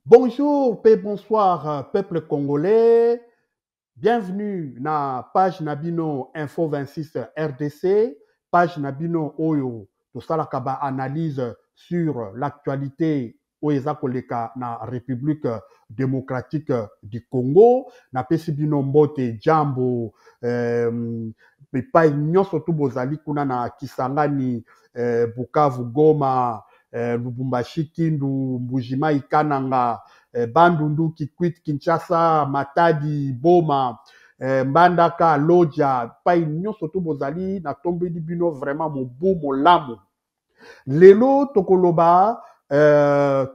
Bonjour, bonsoir, peuple congolais. Bienvenue na page Nabino Info 26 RDC, page Nabino Oyo, tout ça la kaba analyse sur l'actualité oeza koleka na République démocratique du Congo, na pesi bino mbote jambo pa nyonso tu bozali kuna na Kisangani, Bukavu, Goma, Lubumbashi, Kindu, Mbujimai, Kananga, Bandundu, Kikwit, Kinshasa, Matadi, Boma, Mbandaka, Lodja, pai nyonso tu bozali na tombeli bino vraiment mobu molamu. Lelo tokoloba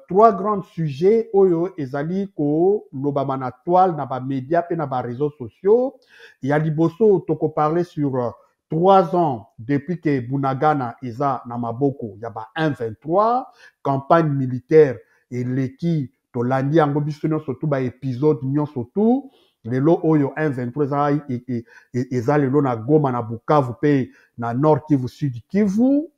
trois grands sujets oyo ezali ko lobama na toile na ba média pe na ba réseaux sociaux. Ya liboso toko parler sur 3 ans depuis que Bunagana eza na maboko ya ba 1-23 campagne militaire eleki tolandi yango biso nyonso tu ba épisode nyonso tu lelo oyo 1-23 eza lelo na Goma na Bukavu pe na Nord Kivu Sud Kivu.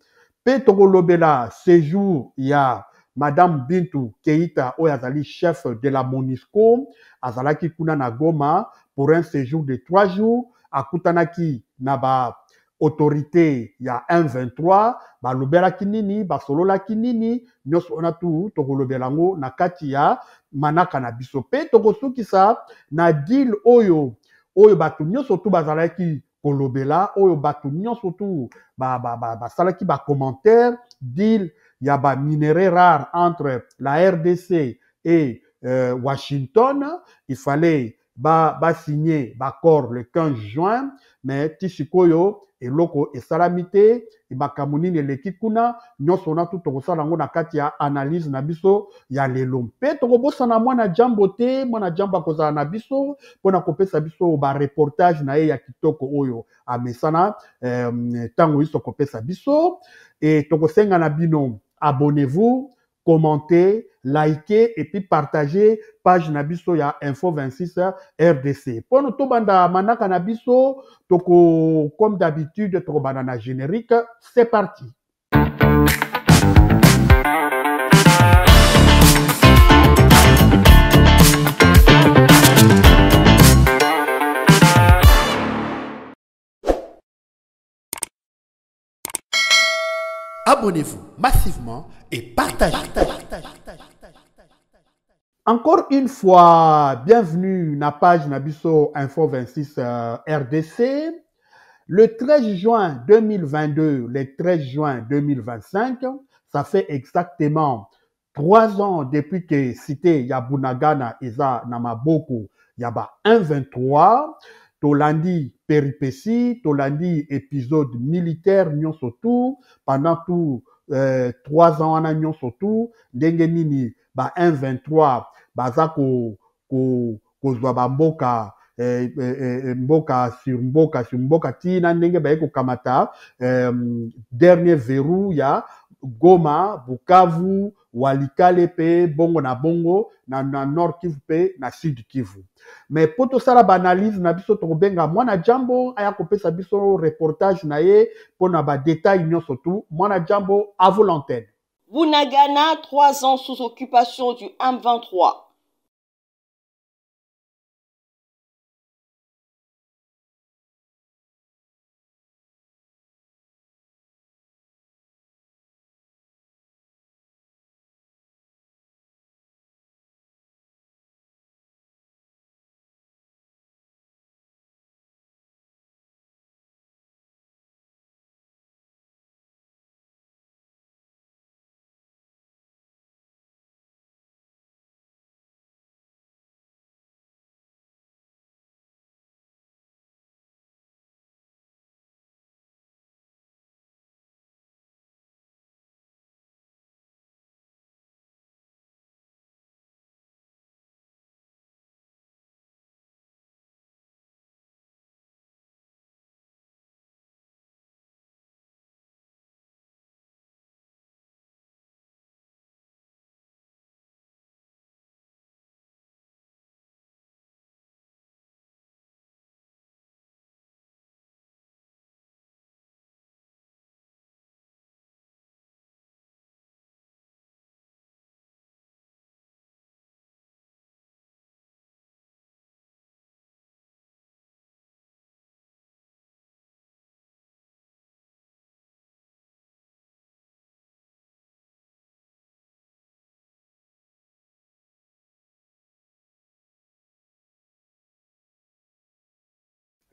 Pe tokolobela séjour ya Madame Bintou Keïta oyo azali chef de la MONUSCO azalaki kuna na Goma pour un séjour de 3 jours akutanaki na ba autorité ya 1-23 balobelaki nini basololaki nini nyonso wana tu tokolobela ngo na kati ya manaka na biso pe tokosukisa na deal oyo bato nyonso tu bazalaki kolobela oyo bato nyonso tu basalaki ba commentaire deal ya ba minerais rares entre la RDC et Washington. Il fallait signer l'accord le 15 juin, mais tisikoyo eloko esalami te makambo nini eleki kuna nyonso na tu tokosala yango na kati ya analyse na biso ya lelo mpe tokobosana mwana jambo te mwana jambo akozala na biso mpona kopesa biso bareportage na ye ya kitoko oyo amesana ntango biso kopesa biso e tokosenga na bino abonnez-vous, commentez, likez et puis partagez page na biso ya Info 26 RDC. Pour nous tobanda manaka na biso, toko comme d'habitude tokobanda na générique, c'est parti. Abonnez-vous massivement et partagez. Encore une fois, bienvenue na page Nabiso Info 26 RDC. Le 13 juin 2022, le 13 juin 2025, ça fait exactement 3 ans depuis que cité Yabunagana Eza Namaboko Yaba 1-23, Tolandi péripéties, Tolandi épisode militaire Nyon Sotou, pendant tout 3 ans en Nyon Sotou, Dengenini ba 1-23, Bazako Kozwa Mboka mboka sur mboka tina ndenge baye kokamata dernier verrou ya Goma, Bukavu, Walikale pe bongo na bongo na Nord Kivu pe na Sud Kivu. Mais pour tout ça la analyse na biso tokobenga mwana jambo aya kopesa biso reportage na ye pona ba détail nyonso tu mwana jambo à vous l'antenne. Bunagana, 3 ans sous occupation du M23.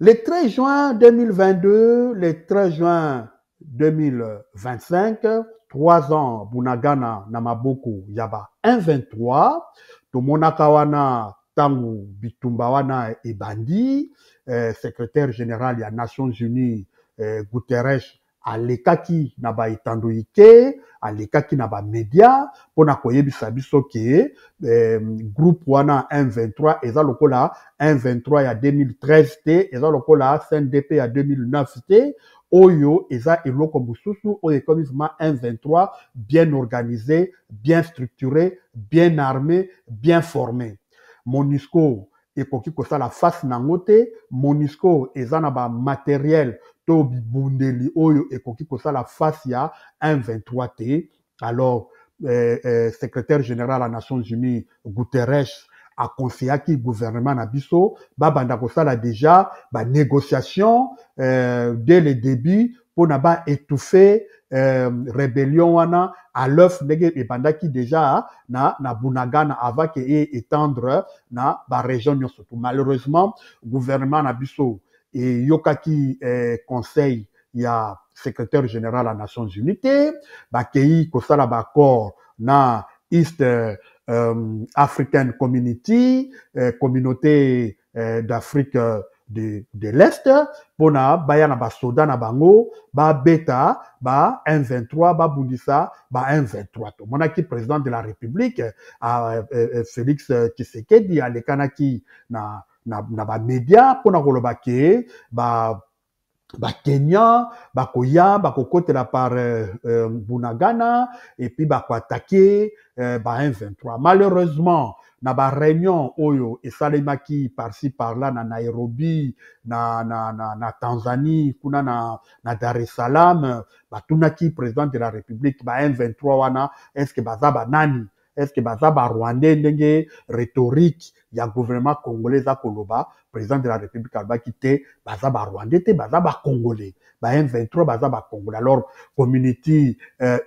Le 13 juin 2022, le 13 juin 2025, 3 ans, Bunagana Namaboko Yaba 1,23, Tomonaka wana Tangu Bitumba wana Ebandi, secrétaire général des Nations Unies, Guterres, alekaki na ba etandoike, alekaki na ba media, pona koyebisa biso ke groupe wana 1,23 eza lokola 1,23 ya 2013 te, eza lokola CNDP ya 2009 te, oyo eza eloko mosusu oyo ekomi vraiment 1,23 bien organisé, bien structuré, bien armé, bien formé. MONUSCO ekoki kosala face nango te, MONUSCO eza na ba matériel to bibundeli oyo ekoki kosala face ya 1,23 te. Alors secrétaire général des Nations Unies Guterres aconseillaki gouvernement na biso babanda kosala déjà ba négociation dès le début pona ba étouffer rébellion wana à l'œuf ndenge ebandaki déjà na Bunagana avant que étendre na ba région nyonso. Malheureusement gouvernement na biso et yokaki conseil ya secrétaire général des Nations Unies te bakei kosala ba accord na East African Community, communauté d'Afrique de l'Est, pona baya na ba soda na bango, ba beta, ba 1,23, ba bundisa, ba 1,23. To monaki président de la République, Félix Tshisekedi alekanaki na ba média pona koloba ke ba Kenya, bakoya, bakokotela par Bunagana, et puis attaquer 1,23. Malheureusement, na ba réunion oyo esalemaki par-ci par-là na Nairobi, na Tanzanie, kuna na Dar es Salaam, batunaki président de la République, 1,23 wana, est-ce que bazaba nani? Est-ce que bazaba Rwandais ndenge rhétorique ya gouvernement congolais za koloba président de la République alobaki te bazaba Rwandais te bazaba Congolais ba M23 bazaba Congolais. Alors community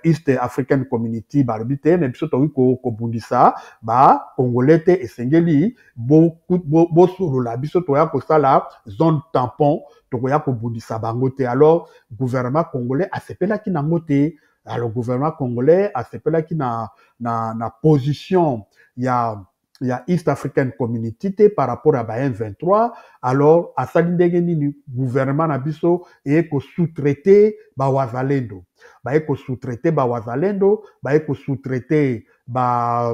East African Community balobi te na biso toki ko bundisa ba Congolais te esengeli bo solola biso toya kosala zone tampon tokoya ko bundisa bango te. Alors gouvernement congolais asepelaki nango te. Alors gouvernement congolais asepelaki na position ya East African Community te par rapport à ba M23. Alors asali ndenge nini gouvernement na biso eko sous-traiter ba wazalendo, ba eko sous-traiter ba wazalendo, ba eko sous-traiter ba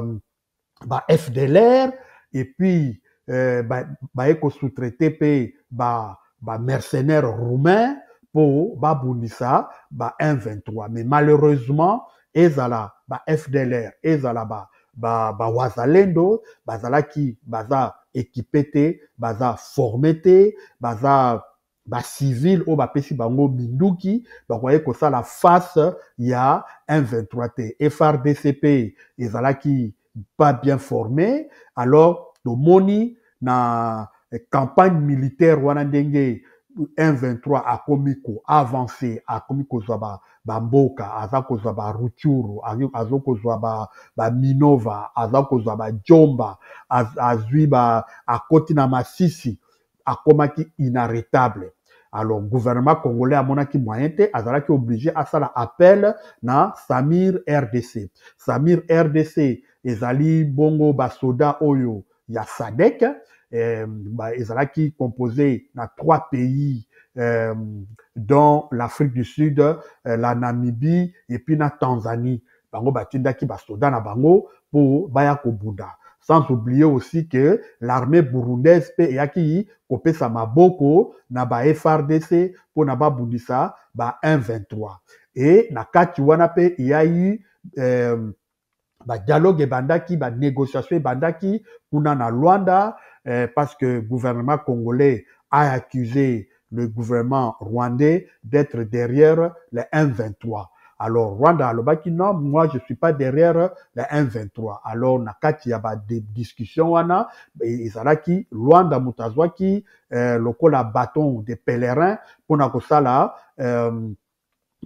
FDLR, et puis ba eko sous-traiter pe ba mercenaires roumains pour ba bundisa ba 1,23. Mais malheureusement ezala ba FDLR, ezala ba wazalendo bazalaki baza équipé te, baza formé te, baza ba civil o bapesi bango minduki bakoye kosala face ya 1,23 te. FRDCP ezalaki pas bien formé. Alors tomoni na campagne militaire wana ndenge 1,23 akomi ko avancé, akomi kozwa ba mboka, aza kozwa ba Ruchuru, azo kozwa ba Minova, aza kozwa ba Jomba, azwi akoti na Masisi, akomaki inarrêtable. Alors gouvernement congolais amonaki moyen te, azalaki obligé à sala appel na Samir RDC. Samir RDC ezali bongo basoda oyo ya SADC, ezalaki composé na 3 pays dont l'Afrique du Sud, la Namibie et puis na Tanzanie. Bango batindaki basoda na bango pour baya kobunda. Sans oublier aussi que l'armée burundaise pe yaki kopesa maboko na ba FRDC pour na ba bundisa ba 1,23. Et na kati wana pe il y a eu ba dialogue bandaki, ba négociation bandaki kuna na Luanda, parce que le gouvernement congolais a accusé le gouvernement rwandais d'être derrière le 1,23. Alors Rwanda alobaki non, moi je suis pas derrière le 1,23. Alors na kati ya ba discussion wana ezalaki Rwanda mutazwaki lokola bâton de pèlerin pona kosala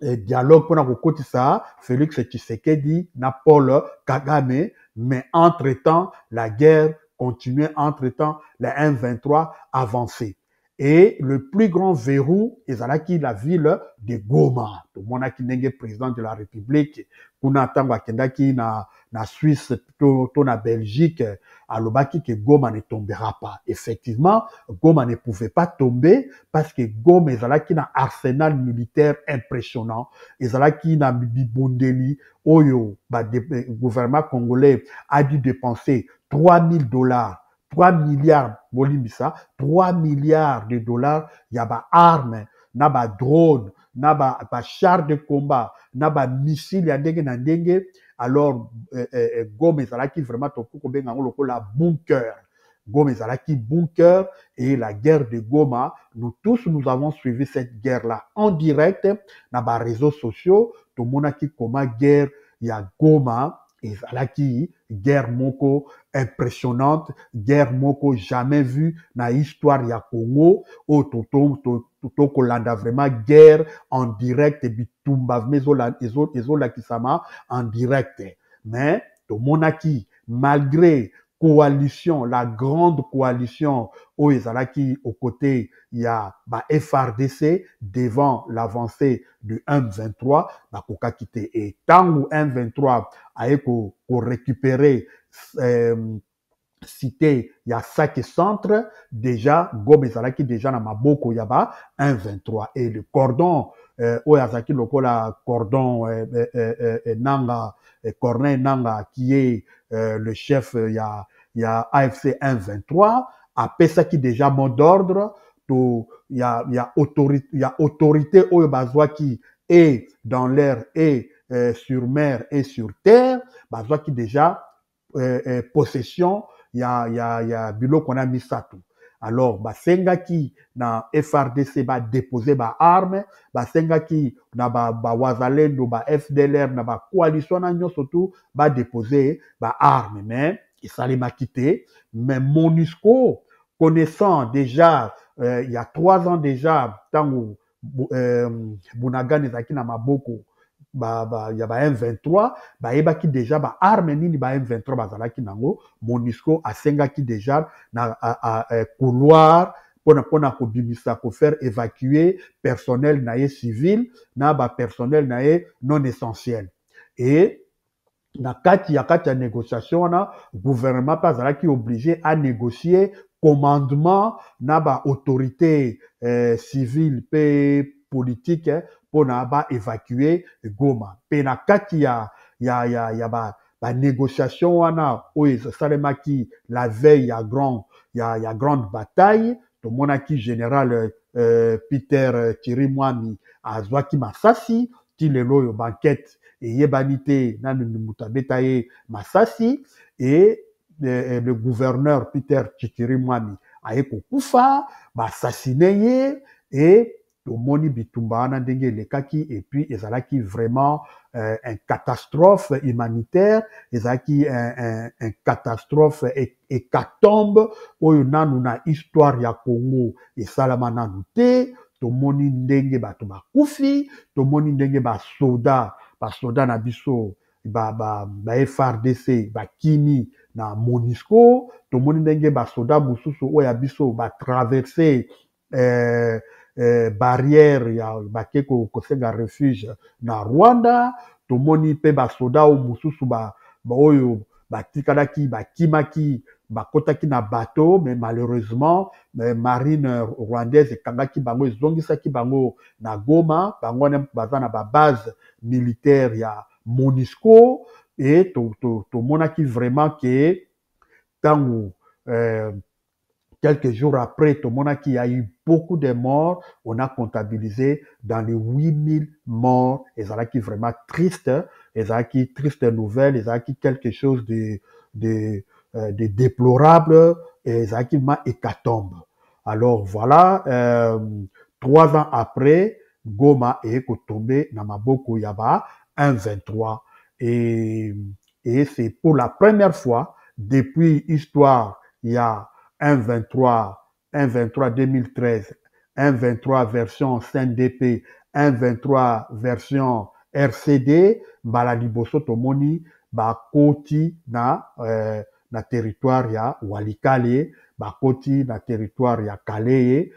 dialogue pour kokotisa Félix Tshisekedi na Paul Kagame, mais entre-temps la guerre continuait, entre-temps le M23 avançait. Et le plus grand verrou, ezalaki la ville de Goma. Tout le monde a qui président de la République, qu'on attend qui na Suisse, to na Belgique, alobaki que Goma ne tombera pas. Effectivement, Goma ne pouvait pas tomber parce que Goma ezalaki na arsenal militaire impressionnant. Ezalaki na bibondeli, oyo, gouvernement congolais a dû dépenser $3 000. 3 milliards, bolimbisa, 3 milliards de dollars, il y a ba armes, na ba drone, na ba char de combat, na ba missile ya ndenge na ndenge. Alors, Goma ezalaki vraiment toko benga ngolo la bunker. Goma ezalaki bunker et la guerre de Goma, nous tous nous avons suivi cette guerre-là en direct na ba réseaux sociaux, to monaki koma guerre ya Goma. Ezalaki guerre moko impressionnante, guerre moko jamais vue na histoire ya Congo, o toto kolanda vraiment guerre en direct bitumba ezola kisama en direct. Mais to monaki malgré coalition, la grande coalition au ezalaki aux côtés il y a ba FRDC devant l'avancée du M23 ba koka kité et tangu M23 a récupérer cité il y a 5 centres déjà Goma ezalaki déjà na maboko yaba 1-23 et le cordon oyazaki lokola cordon Nanga Corneille Nanga qui est le chef il y a AFC 1-23 apesa qui déjà mot d'ordre to il y a autorité oyo bazwaki et dans l'air et sur mer et sur terre bazwaki déjà possession il y a biloko na misato. Alors basengaki na FRDC ba déposer ba armes, basengaki na ba wazalendo ba FDLR na ba coalition na nyonso tout ba déposer ba armes, mais isalema quitté. Mais MONUSCO connaissant déjà il y a 3 ans déjà tango Bunagana ezaki na maboko il y a M23 bayebaki déjà ba arme nini ba M23 bazalaki nango MONUSCO asengaki déjà na couloir pona kobimisa ko faire évacuer personnel naie civil na ba personnel naie non essentiel et na kati ya négociation na gouvernement bazalaki obligé à négocier commandement na ba autorité civile pe politique pour ba évacuer Goma. Pe na kati ya ba négociation wana oyo salemaki la veille ya grande bataille to monaki général Peter Chirimwami azwaki masasi ti lelo yo banquette et yebanité nanu mutabeta ye masasi et le gouverneur Peter Chirimwami aye kokufa ba assassiné et tomoni bitumba wana ndenge elekaki et puis ezalaki vraiment un catastrophe humanitaire ezalaki un catastrophe hécatombe oyo nanu na histoire ya Congo esalama nanu te tomoni ndenge bato bakufi tomoni ndenge basoda na biso ba FRDC bakimi na MONUSCO tomoni ndenge basoda mosusu oyo ya biso batraverse barrière ya bake kosenga refuge na Rwanda tomoni pe basoda o mosusu oyo batikalaki bakimaki bakotaki na bateau mais malheureusement marine rwandaise ekangaki bango ezongisaki bango na Goma bango baza na ba base militaire ya MONUSCO et tomonaki vraiment que tango quelques jours après, tout le monde qui a eu beaucoup de morts, on a comptabilisé dans les 8000 morts. Et ça qui vraiment triste, et ça qui triste nouvelle, et ça qui quelque chose de déplorable, et ça qui m'a hécatombe. Alors voilà, 3 ans après, Goma est tombé dans maboko yaba 1-23 et c'est pour la première fois depuis histoire il y a 1-23 2013, 1-23 version CNDP, 1-23 version RCD, bala liboso tomoni ba koti na na territoire ya Walikale, bakoti na territoire ya Kaleye,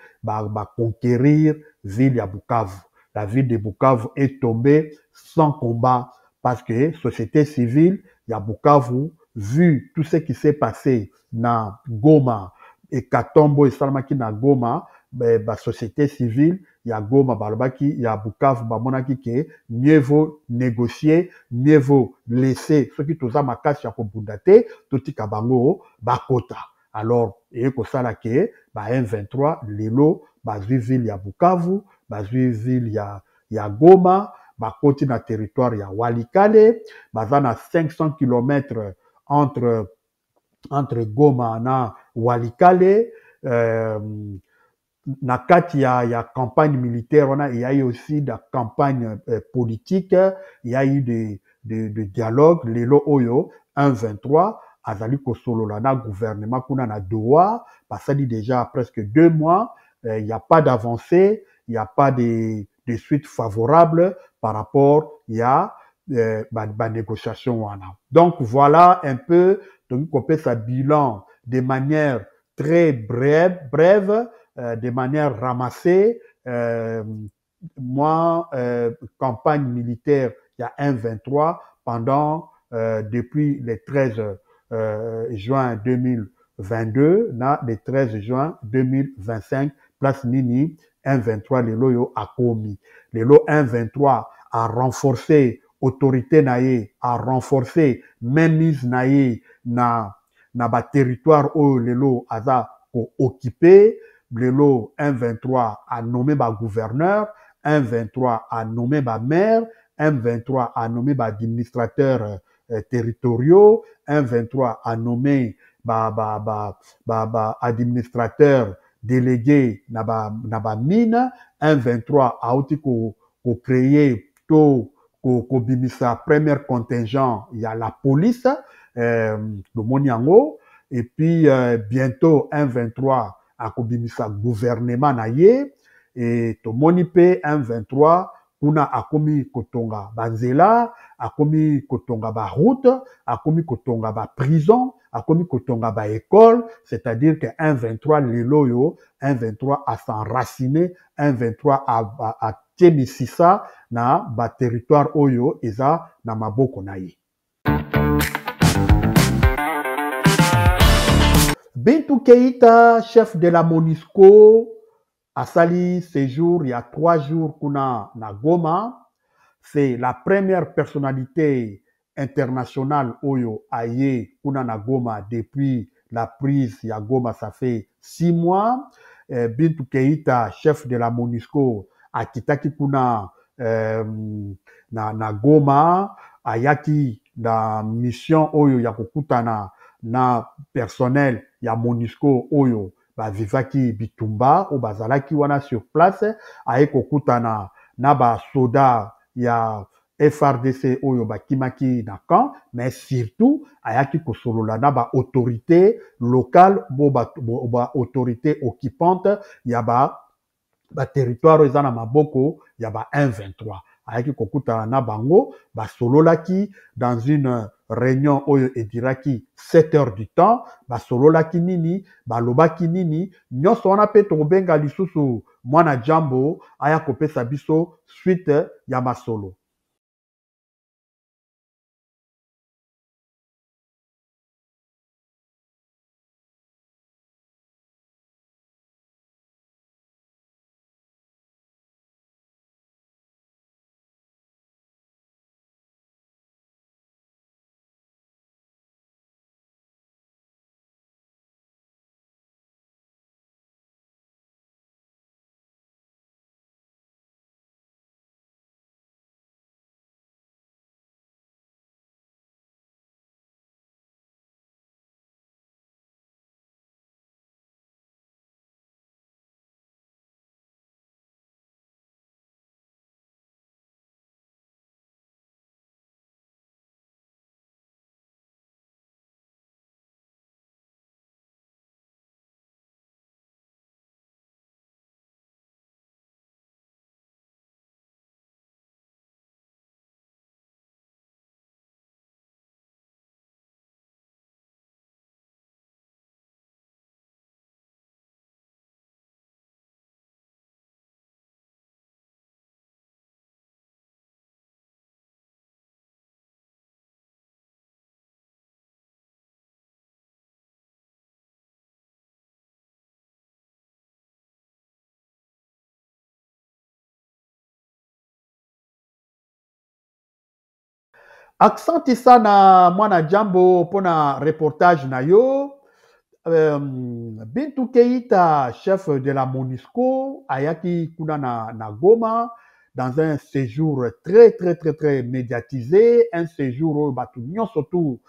conquérir ville ya Bukavu. La ville de Bukavu est tombée sans combat parce que société civile ya Bukavu, vu tout ce qui s'est passé na Goma et Katombo et Salamaki na Goma, société civile ya Goma balobaki ya Bukavu bamonaki ke mieux vaut négocier, mieux vaut laisser ceux qui toza makasi ya kobunda te totika bango bakota. Alors et kosala ke ba M23 lelo bazwi ville ya Bukavu, bazwi ville ya Goma, bakoti na territoire ya Walikale, baza na 500 km entre Goma na Walikale. Na kati ya campagne militaire, il y a eu aussi de campagne politique, il y a eu de dialogue. Lelo oyo 1-23 azali kosolola na gouvernement kuna na Doha, passali déjà presque 2 mois, il n'y a pas d'avancée, il n'y a pas de suite favorable par rapport à la négociation wana. Donc voilà un peu, donc on peut sa bilan de manière très brève, de manière ramassée. Moi, campagne militaire, il y a 1-23 pendant, depuis le 13 juin 2022, le 13 juin 2025, place Nini, 1-23, le loyo a commis. Le lo 1-23 a renforcé autorité naïe, a renforcé mainmise naïe na ba territoire où le lo a occupé. Lelo 1-23 a nommé ba gouverneur, 1-23 a nommé ba maire, 1-23 a nommé ba administrateurs territoriaux, 1-23 a nommé ba administrateur délégué na ba mine, 1-23 a aussi ko créer ko bimisa premier contingent, il y a la police, le Moniango, et puis bientôt 1-23 a kobimisa gouvernement na ye, et tomoni pe 1-23 kuna akomi kotonga banzela, akomi kotonga ba route, akomi kotonga ba prison, akomi kotonga ba école, c'est-à-dire que 1-23 lelo yo 1-23 a s'enraciné, 1-23 a tiemisisa na ba territoire oyo eza na maboko na ye. Bintou Keïta, chef de la MONUSCO, a sali séjour il y a 3 jours kuna na Goma. C'est la première personnalité internationale oyo aye kuna na Goma depuis la prise ya Goma, ça fait 6 mois. Bintou Keïta, chef de la MONUSCO, akitaki kuna na Goma, ayaki na mission oyo ya kokutana na personnel ya MONUSCO oyo bavivaki bitumba o bazalaki wana sur place, aye kokutana na ba soda ya FRDC oyo bakimaki na camp, mais surtout ayaki kosolola na ba autorité locale, ba autorité occupante ya ba territoire eza na maboko ya ba 1-23. Ayaki kokutana na bango, basololaki dans une réunion oyo ediraki 7 heures du temps, basololaki nini, balobaki nini, nyonso wana pe tokobenga lisusu mwana jambo aya kopesa biso suite ya masolo. Accent sana mwana jambo pona reportage na yo. Bintou Keïta, chef de la MONUSCO, ayaki kuna na Goma, dans un séjour très médiatisé, un séjour où batu surtout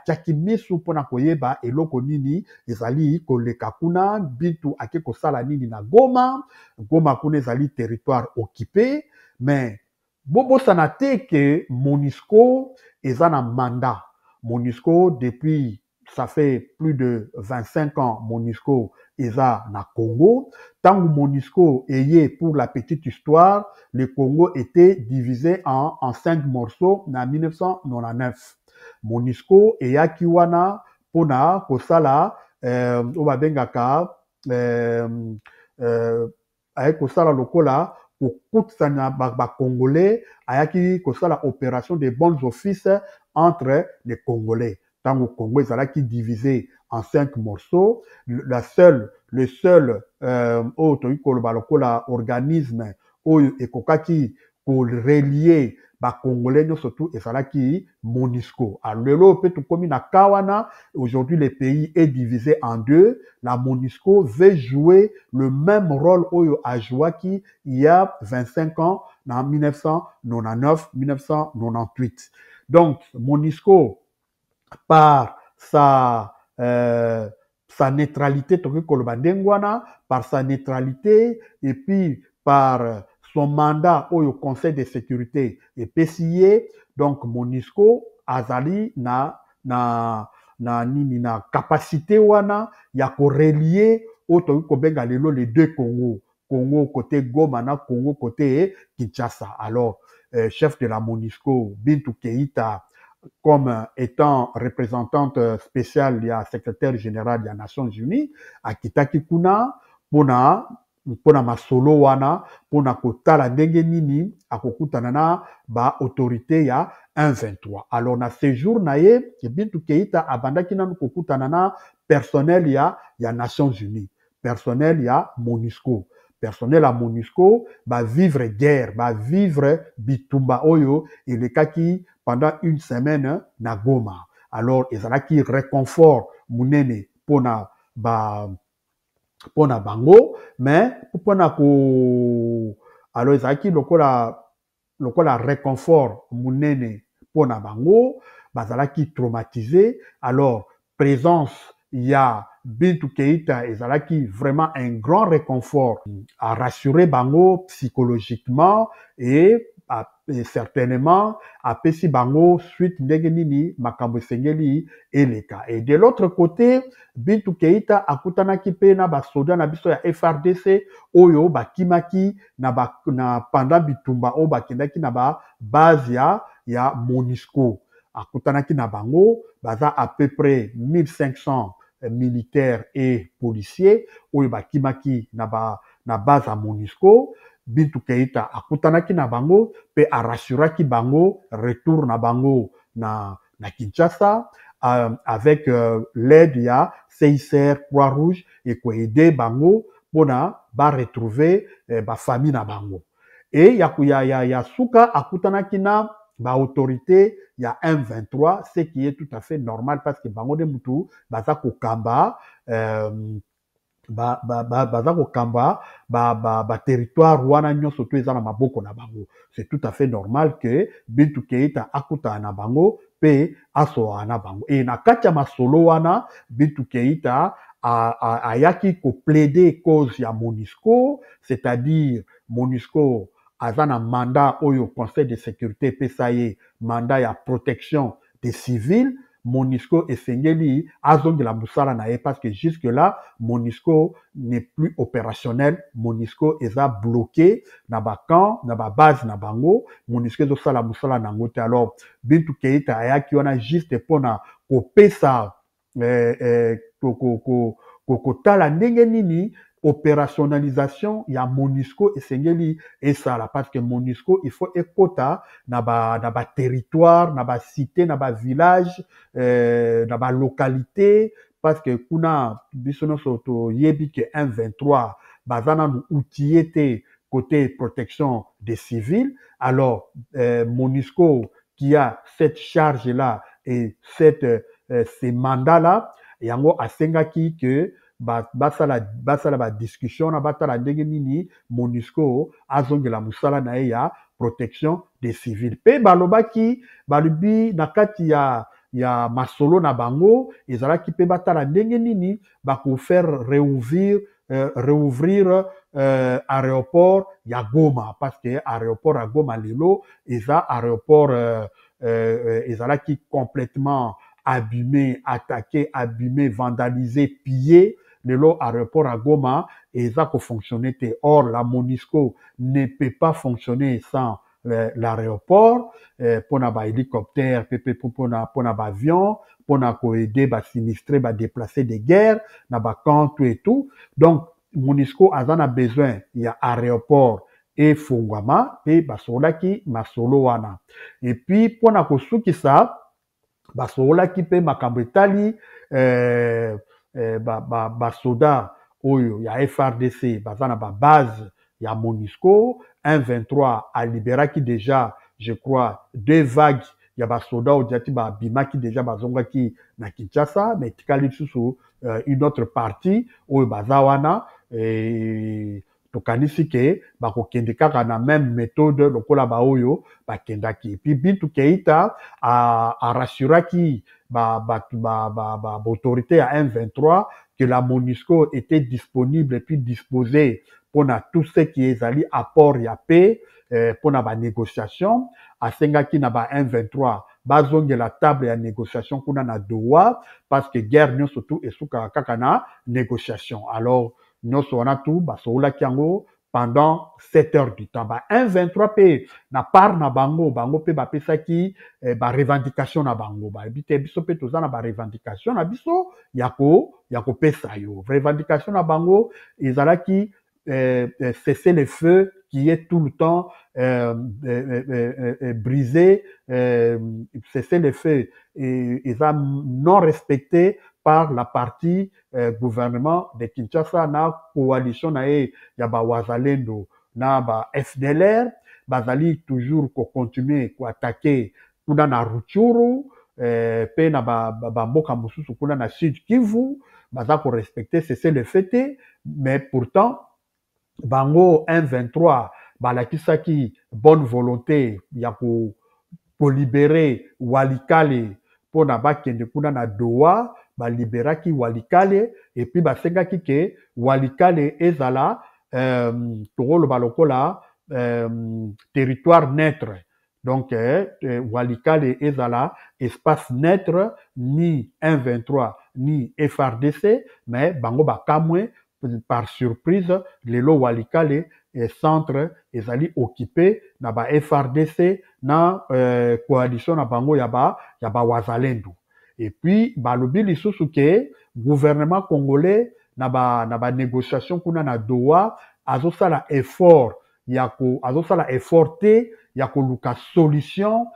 tchaki misu pona koyeba eloko nini ezali koleka kuna. Bintou ake kosala nini na Goma. Goma kuna ezali territoire occupé, mais bobo sanate que MONUSCO eza na mandat. MONUSCO depuis ça fait plus de 25 ans, MONUSCO est na Congo. Tant que MONUSCO est, pour la petite histoire, le Congo était divisé en 5 morceaux en 1999. MONUSCO est à Kiwana, Pona, Kosala, Obabengaka, Kosala Lokola, Kokutsana Congolais, Ayaki Kosala opération de bons offices entre les Congolais. Tant au Congo, ils divisé en 5 morceaux. Le seul organisme qui relié Congolais, surtout, et MONUSCO. Alors, aujourd'hui, le pays est divisé en deux. La MONUSCO veut jouer le même rôle à Jouaki il y a 25 ans, en 1999-1998. Donc, MONUSCO, par sa neutralité, par sa neutralité et puis par son mandat au Conseil de sécurité et PCA, donc MONUSCO azali na capacité wana ya ko relier au benga lelo les deux Congo, Congo côté Goma na Congo côté Kinshasa. Alors chef de la MONUSCO Bintou Keïta, comme étant représentante spéciale, il y a secrétaire général des Nations Unies, à Kitaki Kuna, pona masolo wana, pona kotala ndenge nini, akokutanana ba autorité ya 1-23. Alors na séjour na ye, Bintou Keïta abandaki nanu kokutanana personnel ya Nations Unies, personnel ya MONUSCO. Personnel à MONUSCO va vivre guerre, va vivre bitumba oyo et le kaki pendant une semaine na Goma. Alors ezalaki réconfort munene pona bango, mais pona ko alors ezalaki lokola réconfort munene pona bango, bazalaki traumatisé. Alors présence il y a Bintou Keïta ezalaki vraiment un grand réconfort à rassurer bango psychologiquement et certainement à pesi bango suite ndenge nini makambo sengeli eleka. Et de l'autre côté, Bintou Keïta akutanaki pe na ba soda na biso ya FRDC oyo bakimaki na pendant bitumba o bakendaki na ba base ya MONUSCO. Akutanaki na bango baza à peu près 1500 militaires et policiers oyo bakimaki na base à MONUSCO. Bintou Keïta akutanaki na bango pe arassuraki bango retour na bango na Kinshasa avec l'aide ya CICR Croix-Rouge et ko aider bango pona ba retrouver ba famille na bango. Et ya suka akutanaki na ba autorité il y a 1-23, ce qui est tout à fait normal parce que bango de mutu baza kokamba baza kokamba territoire wana nyonso to eza na maboko na bango. C'est tout à fait normal que Bintou Keïta akuta na bango pe asoa na bango. Et na kati ya masolo wana Bintou Keïta ayaki ko plaider cause ya MONUSCO, c'est-à-dire MONUSCO aza na mandat oyo Conseil de sécurité PSAE, mandat ya protection des civils. MONUSCO esengeli azongela musala na ye parce que jusque là MONUSCO n'est plus opérationnel. MONUSCO est bloqué na ba camp, na ba base na bango. MONUSCO ezo sala musala na ngote. Alors Bintou Keïta ayaki wana juste pona kopesa tala ndenge nini opérationnalisation ya MONUSCO esengeli esala parce que MONUSCO il faut ekota na ba territoire, na ba cité, na ba village, na ba localité parce que kuna biso nyonso toyebi ke 1-23 baza nanu outillé te côté protection des civils. Alors MONUSCO qui a cette charge-là et ces mandats-là, yango asengaki que basala ba discussion na batala ndenge nini MONUSCO azongela musala na ya protection des civils. Pe balobaki balubi na kati ya masolo na bango ezalaki pe batala ndenge nini bako faire réouvrir aéroport ya Goma parce que aéroport ya Goma lelo eza aéroport ezalaki complètement abîmé, attaqué, abîmé, vandalisé, pillé. Lelo aéroport à Goma eza ko fonctionner te. Or la MONUSCO ne peut pas fonctionner sans l'aéroport pour na ba hélicoptère, pour na ba avion, pour na ko aider ba sinistré, ba déplacer des guerres, na ba camp tout et tout. Donc MONUSCO a besoin il y a aéroport et fungwama et basolaki masolo wana. Et puis pour na ko suki ça basolaki pe makambo etali basoda oyo ya FRDC baza na ba base ya MONUSCO. 1-23 a libéraki déjà je crois 2 vagues ya basoda odiati babimaki déjà bazongaki na Kinshasa mais tikali susu une autre partie oyo baza wana tokanisi ke bakokende kaka na même méthode lokola baoyo bakendaki. Puis Bintou Keïta a rassuraki autorité à 1-23 que la MONUSCO était disponible et puis disposée pour tout ce qui est allé apport ya paix pour na ba négociation asengaki na ba 1-23 bazonge la table ya négociation kuna na Doha parce que guerre nyo surtout esuka kaka na négociation. Alors nyonso wana tout basolaki yango pendant 7 heures du temps. 1-23 pe na part na bango pe bapesaki ba revendication na bango bite biso pe toza na ba revendication na biso yako pesa yo revendication na bango ezalaki cesser le feu qui est tout le temps brisé, cesser le feu et ça non respecté par la partie gouvernement de Kinshasa na coalition na ya ba wazalendo na ba FDLR bazali toujours ko continuer ko attaquer kuna na Rutshuru pe na ba mboka mususu kuna na Sud Kivu baza ko respecter cesser le feu mais pourtant bango 1-23 balakisaki bonne volonté ya ko libérer Walikale pour na bakende kuna na Doha balibéraki Walikale et puis basengaki ke Walikale ezala tokolo balokola territoire neutre. Donc Walikale ezala espace neutre ni 1-23 ni FRDC mais bango bakamwe par surprise lelo Walikale centre ezali occupé na ba FRDC na coalition na bango ya ba wazalendo. Et puis balobi lisusu ke gouvernement congolais na ba négociation kuna na Doha azosala effort te ya ko luka solution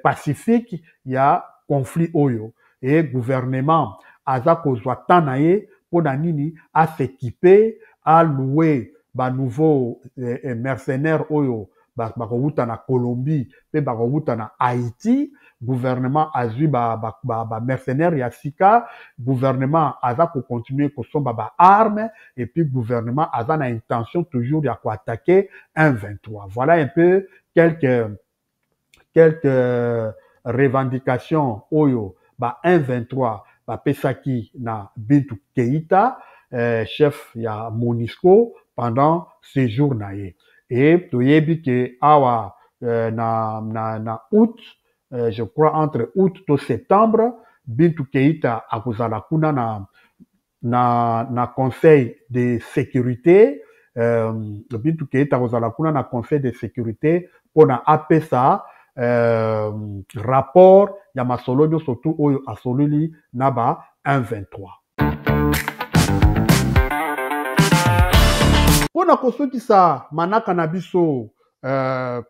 pacifique ya conflit oyo et gouvernement aza kozwa tana ye pona nini a s'équiper a louer ba nouveau mercenaires oyo bakowuta na Colombie pe bakowuta na Haïti. Gouvernement azui ba mercenaires ya sika, gouvernement aza ko continuer ko somba ba armes et puis gouvernement aza na intention toujours ya ko attaquer 1-23. Voilà un peu quelques revendications oyo ba 1-23 ba pesaki na Bintou Keïta chef ya MONUSCO pendant ces jours na ye. Et toyebi ke awa na août je crois entre août to septembre Bintou Keïta akozala kuna na conseil de sécurité Bintou Keïta akozala kuna na conseil de sécurité pona apesa rapport ya masolo nyonso tu oyo asololi na ba 1-23. Pona kosukisa manaka na biso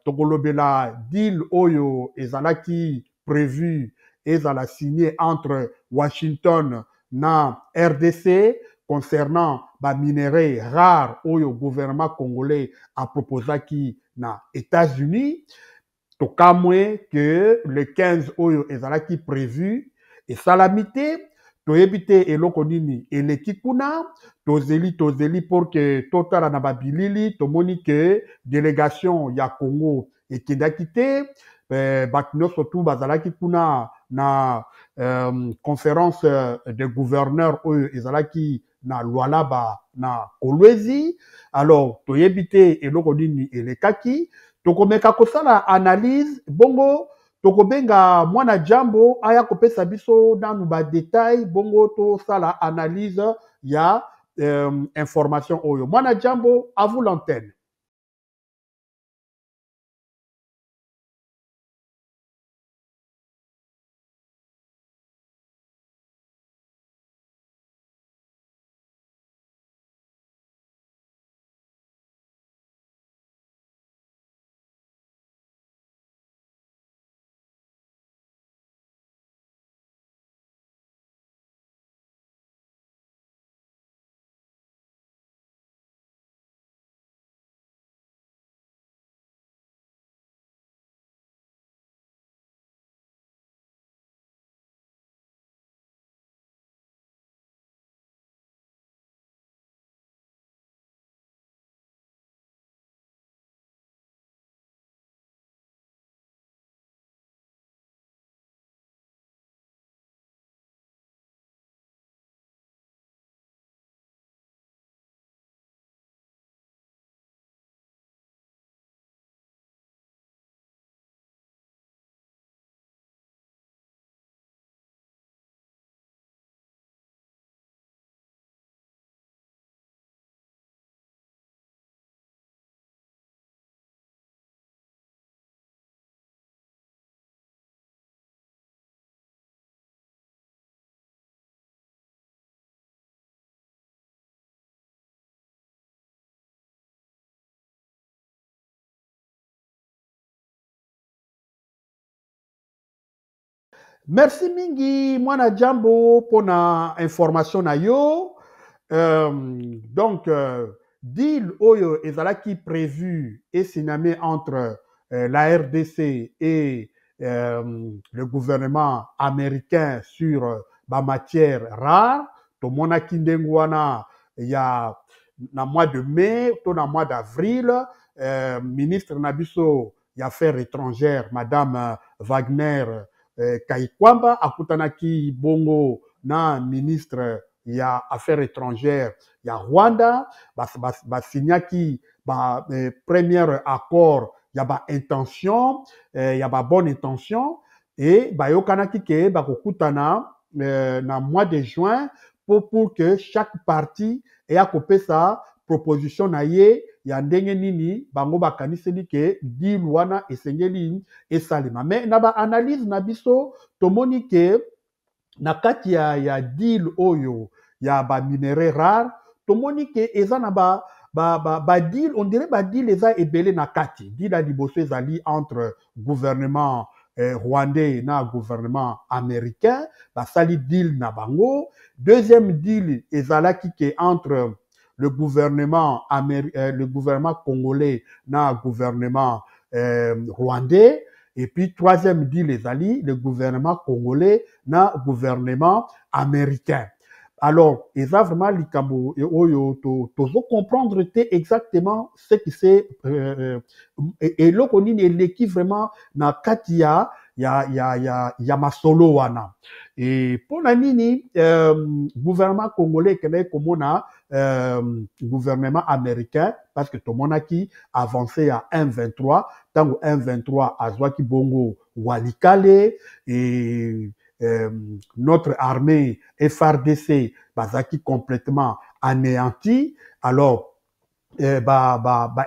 tokolobela deal oyo ezalaki prévu ezala signé entre Washington na RDC concernant ba minerais rares oyo gouvernement congolais a proposaki na États-Unis. tokamwe que le 15 oyo ezalaki prévu et salamité toyebite eloko nini eleki kuna tozeli pour que totala na babilili tomoni que délégation ya Congo ekendaki te bato nyonso tu bazalaki kuna na conférence de gouverneur oyo ezalaki na Lualaba na Kolwezi. Alors toyebi te eloko nini elekaki tokomeka kosala analyse bongo tokobenga mwana jambo aya kopesa biso nanu ba détail bongo tosala analyse ya information oyo. Mwana jambo, à vous l'antenne. Merci mingi mwana jambo pona information na yo. Donc deal oyo ezalaki prévu et signamé entre la RDC et le gouvernement américain sur ma matière rare. Tomonaki ndengo wana ya na mois de mai to na mois d'avril ministre Nabiso ya affaires étrangères madame Wagner Kaikwamba akutanaki bongo na ministre ya affaires étrangères ya Rwanda basignaki premier accord ya ba intention ya ba bonne intention et bayokanaki ke bakokutana na mois de juin pour que chaque partie ait kopesa proposition na ye ya ndenge nini bango bakaniseli ke deal wana esengeli esalema mais na ba analyse na biso tomoni ke na kati ya deal oyo ya ba minerais rare tomoni ke eza na ba deal on dirait ba deal eza ebele na kati deal ya liboso ezali entre gouvernement rwandais na gouvernement américain basali deal na bango. Deuxième deal ezalaki ke entre le gouvernement congolais na gouvernement rwandais. Et puis, troisième deal ezali le gouvernement congolais na gouvernement américain. Alors, eza vraiment likambo oyo tozo comprendre te exactement ce qui c'est et loko nini eleki vraiment na kati ya masolo wana. Et pona nini gouvernement congolais kene komona gouvernement américain parce que tomonaki avancé à 1-23 tango 1-23 azwaki bongo Walikale et notre armée FARDC bazaki complètement anéanti. Alors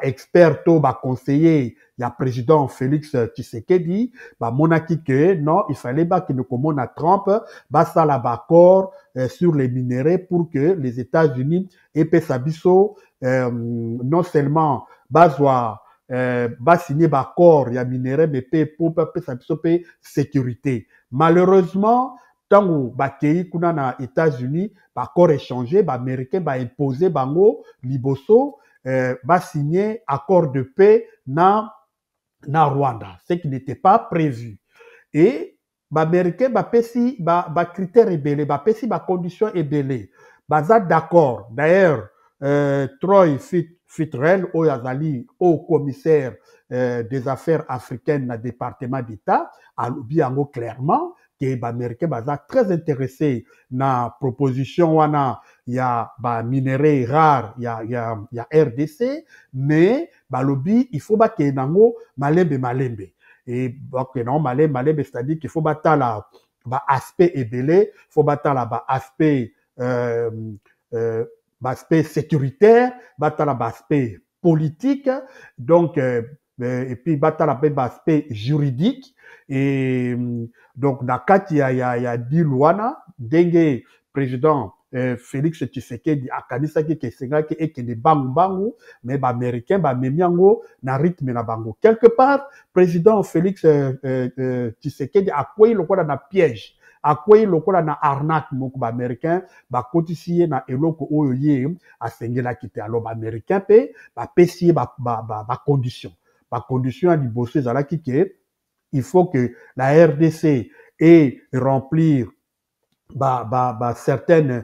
expert to conseiller il y a président Félix Tshisekedi monaki que non il fallait que nous commande à Trump ça la accord sur les minéraux pour que les États-Unis et Sabiso non seulement signer accord il y a minéraux mais pour Sabiso sécurité. Malheureusement tango bakei kuna na États-Unis accord échangé américain imposé bango liboso signer accord de paix na na Rwanda, ce qui n'était pas prévu. Et l'Américain va pesi ba critères ebele, ba pesi ba conditions ebele. Baza d'accord. D'ailleurs, Troy Fitrel, Oyazali, au commissaire des affaires africaines dans le département d'État, a dit clairement que l'Américain baza très intéressé na proposition wana ya ba minerais rares ya RDC, mais ba lobby il faut ba ke nango malembe. Et donc non malembe c'est-à-dire qu'il faut battre la aspect ébélé, il faut battre la aspect aspect sécuritaire, battre la aspect politique, donc et puis battre la aspect juridique. Et donc na kati ya di luana ndenge président Félix Tshisekedi akanisaki kesengaki ekende bangu mais ba américain ba memiango na rythme na bango quelque part président Félix Tshisekedi akwei lokola na piège akwei lokola na arnaque moko ba américain ba kotisi ye na eloko oyo ye asengelaki te alors ba américain pe ba pesi ba condition ya liboso ezalaki ke il faut que la RDC ait remplir certains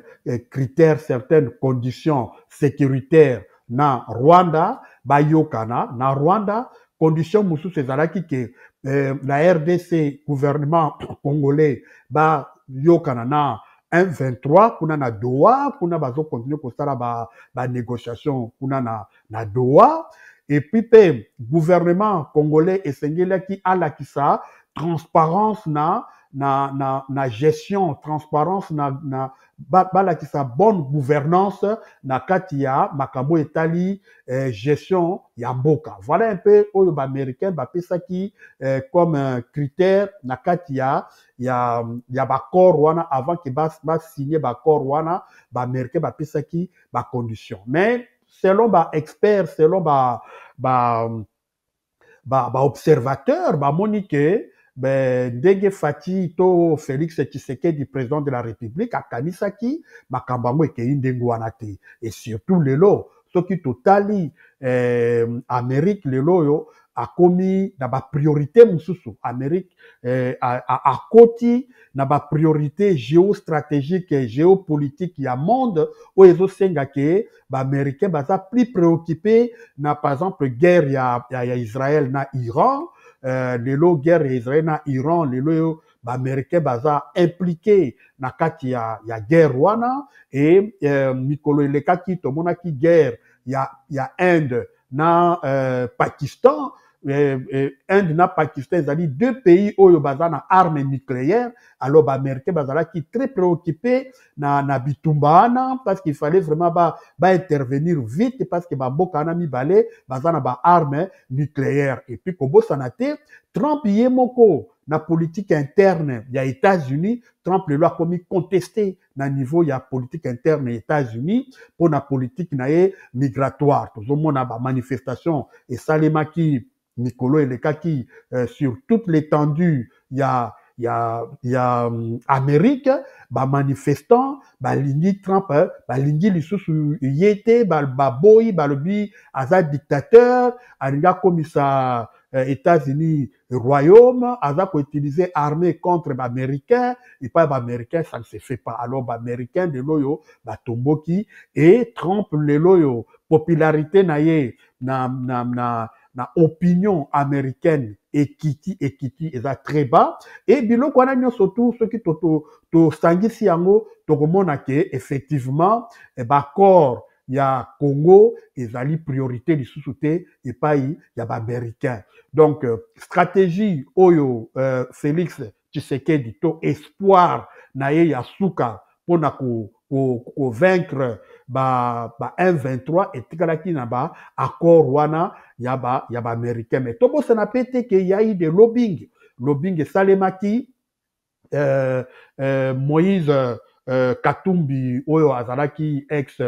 critères, certaines conditions sécuritaires na Rwanda, yokana na Rwanda, conditions moussus ezalaki que la RDC, gouvernement congolais, yokana na M23, kuna na Doha, kuna bazo continuer kosala ba négociation kuna na Doha. Et puis, gouvernement congolais esengeli alakisa transparence na gestion, transparence balakisa bonne gouvernance na kati ya makambo etali gestion ya mboka. Voilà un peu oyo ba américain ba pesaki comme critère na kati ya bakor wana avant que ba signer bakor wana ba américain ba pesaki ba condition. Mais selon ba expert, selon ba observateur, ba monique ndenge Fati to Félix Tshisekedi président de la République akanisaki makambango ekei ndenge wana te. Et surtout lelo soki totali Amérique lelo yo akomi na ba priorité mususu Amérique akoti na ba priorité géostratégique géopolitique ya monde oyo ezosenga ke ba américain baza plus préoccupé na par exemple guerre ya Israël na Iran. Lelo guerre ya Israël na Iran lelo ba américain baza impliqué na kati ya guerre wana. Et mikolo elekaki tomonaki guerre ya Inde na Pakistan. Inde na Pakistan ezali deux pays oyo baza na arme nucléaire. Alors ba américain bazalaki très préoccupé na bitumba wana parce qu'il fallait vraiment ba intervenir vite parce que ba mboka na mibale baza na ba arme nucléaire. Et puis kobosana te Trump ye moko na politique interne ya États-Unis, Trump lelo akomi contesté na niveau ya politique interne ya États-Unis pour na politique na ye migratoire. Tozomona ba manifestation esalemaki mikolo elekaki sur toute l'étendue ya Amérique, ba manifestant, ba lingi Trump, ba lingi lisusu yete, ba boy, ba lobi aza dictateur, alinga komisa États-Unis royaume, aza ko utiliser armée contre ba américain, et pas ba américain, ça ne se fait pas. Alors ba américain de loyo, ba tomboki, et Trump le loyo, popularité na ye, na opinion américaine ekiti eza très bas. Et biloko wana nyonso tout ce qui to sangisi yango tokomona ke effectivement bakor ya Congo ezali priorité lisusu te epai ya ba américain. Donc stratégie oyo Félix Tshisekedi to espoir na ye ya suka pona ko vaincre ba M23 etikalaki na ba accord wana ya ba américain. Mais tobo sana pete ke ya eu de lobbying esalemaki Moïse Katumbi oyo azalaki ex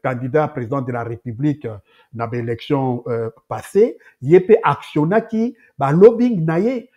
candidat président de la République na l'élection passée, yepe actionnaki ba lobbying na ye,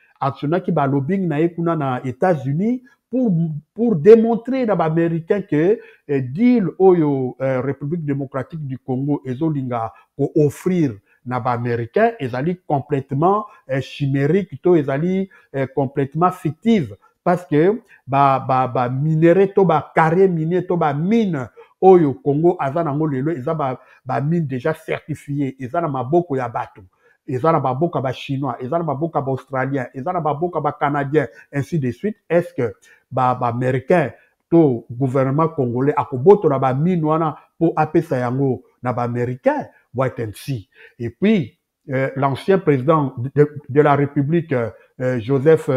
kuna na États-Unis pour démontrer na ba américain que deal oyo République démocratique du Congo ezolinga ko offrir na ba américain ezali complètement chimérique to ezali complètement fictive parce que ba minerai to ba carrière minier to ba mine oyo Congo aza nango lelo eza ba mine déjà certifié eza na maboko ya bato eza na baboka ba chinois eza na baboka ba australien eza na baboka ba canadien ainsi de suite. Est-ce que ba américain to gouvernement congolais akobotola ba mine wana po apesa yango na ba américain? Wait and see. Et puis l'ancien président de la République Joseph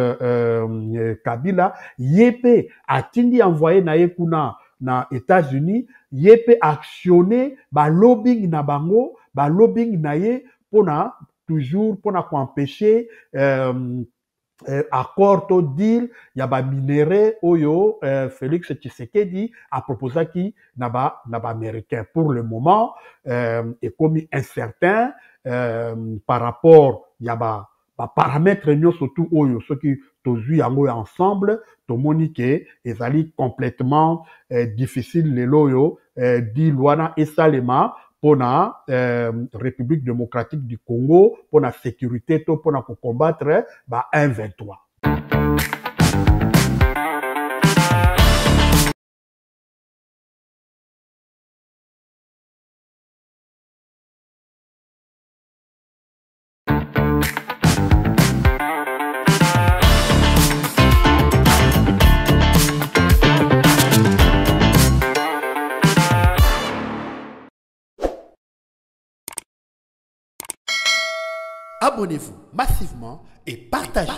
Kabila yepe atindi envoyé na yekuna na États-Unis yepe actionné ba lobbying na bango ba lobbying na ye pona toujours pona ko empêcher accord to deal ya ba minerai oyo Félix Tshisekedi a proposé qui na ba américain. Pour le moment est comme incertain par rapport ya ba paramètres nyonso surtout oyo ceux qui tozui yango ensemble tomoni ke ezali complètement difficile lelo oyo deal wana esalema pour la République démocratique du Congo, pour la sécurité, pour combattre bah, 1-23. Abonnez-vous massivement et partagez.